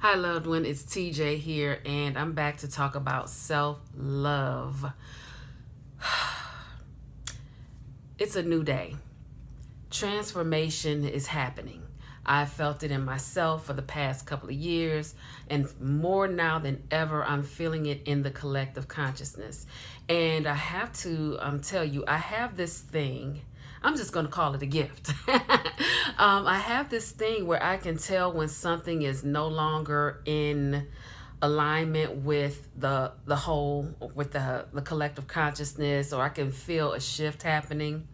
Hi, loved one. It's TJ here, and I'm back to talk about self-love. It's a new day. Transformation is happening. I felt it in myself for the past couple of years, and more now than ever, I'm feeling it in the collective consciousness. And I have to tell you, I have this thing. I'm just going to call it a gift. I have this thing where I can tell when something is no longer in alignment with the whole, with the collective consciousness, or I can feel a shift happening.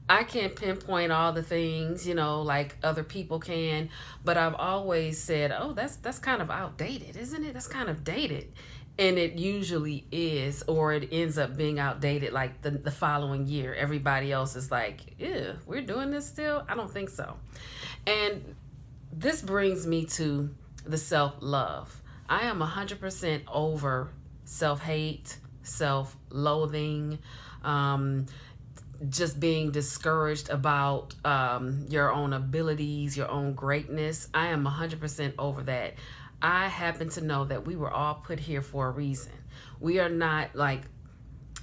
I can't pinpoint all the things, like other people can, but I've always said, "Oh, that's kind of outdated, isn't it? That's kind of dated." And it usually is, or it ends up being outdated like the following year. Everybody else is like, "Ew, we're doing this still?" I don't think so. And this brings me to the self-love. I am 100% over self-hate, self-loathing, um, just being discouraged about your own abilities, your own greatness. I am 100% over that. I happen to know that we were all put here for a reason. We are not like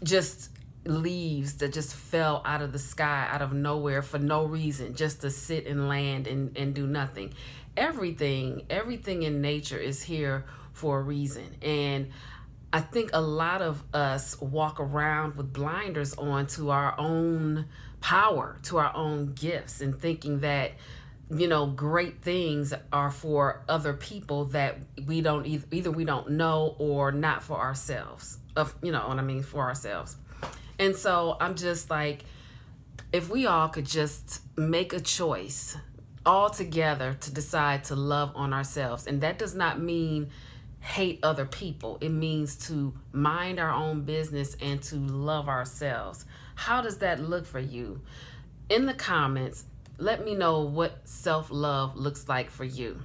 just leaves that just fell out of the sky, out of nowhere, for no reason, just to sit and land and do nothing. Everything in nature is here for a reason. And I think a lot of us walk around with blinders on to our own power, to our own gifts, and thinking that, great things are for other people that we don't either we don't know, or not for ourselves. You know what I mean, for ourselves. And so I'm just like, if we all could just make a choice all together to decide to love on ourselves. And that does not mean hate other people. It means to mind our own business and to love ourselves. How does that look for you? In the comments, let me know what self-love looks like for you.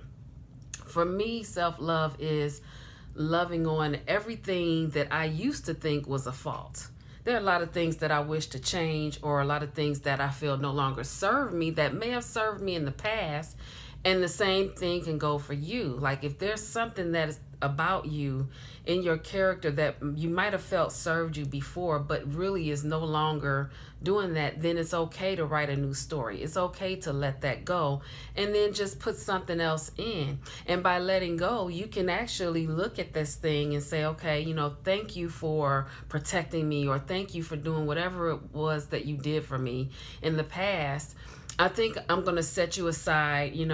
For me, self-love is loving on everything that I used to think was a fault. There are a lot of things that I wish to change, or a lot of things that I feel no longer serve me that may have served me in the past. And the same thing can go for you. Like if there's something that is about you in your character that you might have felt served you before, but really is no longer doing that, then it's okay to write a new story. It's okay to let that go and then just put something else in. And by letting go, you can actually look at this thing and say, okay, thank you for protecting me, or thank you for doing whatever it was that you did for me in the past. I think I'm going to set you aside. You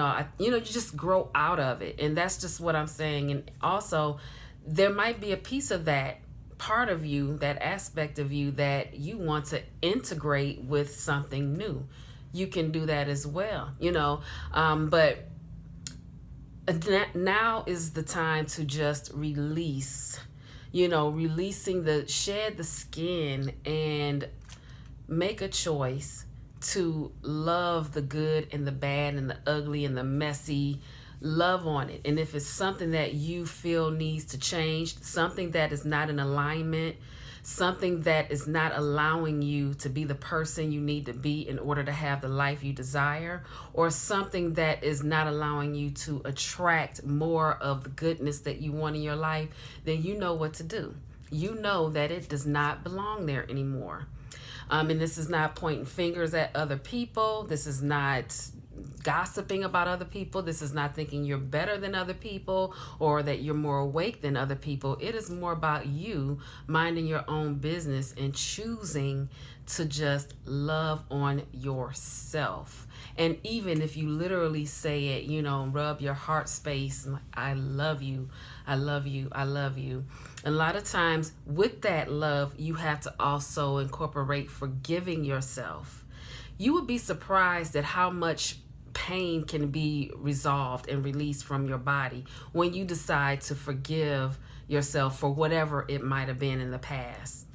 just grow out of it. And that's just what I'm saying. And also, there might be a piece of that part of you, that aspect of you, that you want to integrate with something new. You can do that as well, but now is the time to just release, shed the skin and make a choice to love the good and the bad and the ugly and the messy. Love on it. And if it's something that you feel needs to change, something that is not in alignment, something that is not allowing you to be the person you need to be in order to have the life you desire, or something that is not allowing you to attract more of the goodness that you want in your life, then you know what to do. You know that it does not belong there anymore. And this is not pointing fingers at other people. This is not gossiping about other people. This is not thinking you're better than other people, or that you're more awake than other people. It is more about you minding your own business and choosing to just love on yourself. And even if you literally say it, rub your heart space, I love you, I love you, I love you. A lot of times with that love, you have to also incorporate forgiving yourself. You would be surprised at how much pain can be resolved and released from your body when you decide to forgive yourself for whatever it might have been in the past.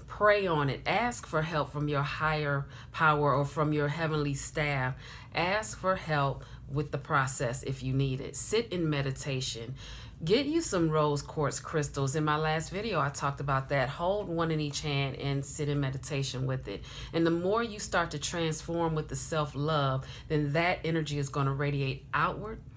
Pray on it. Ask for help from your higher power or from your heavenly staff. Ask for help with the process if you need it. Sit in meditation. Get you some rose quartz crystals. In my last video, I talked about that. Hold one in each hand and sit in meditation with it. And the more you start to transform with the self-love, then that energy is going to radiate outward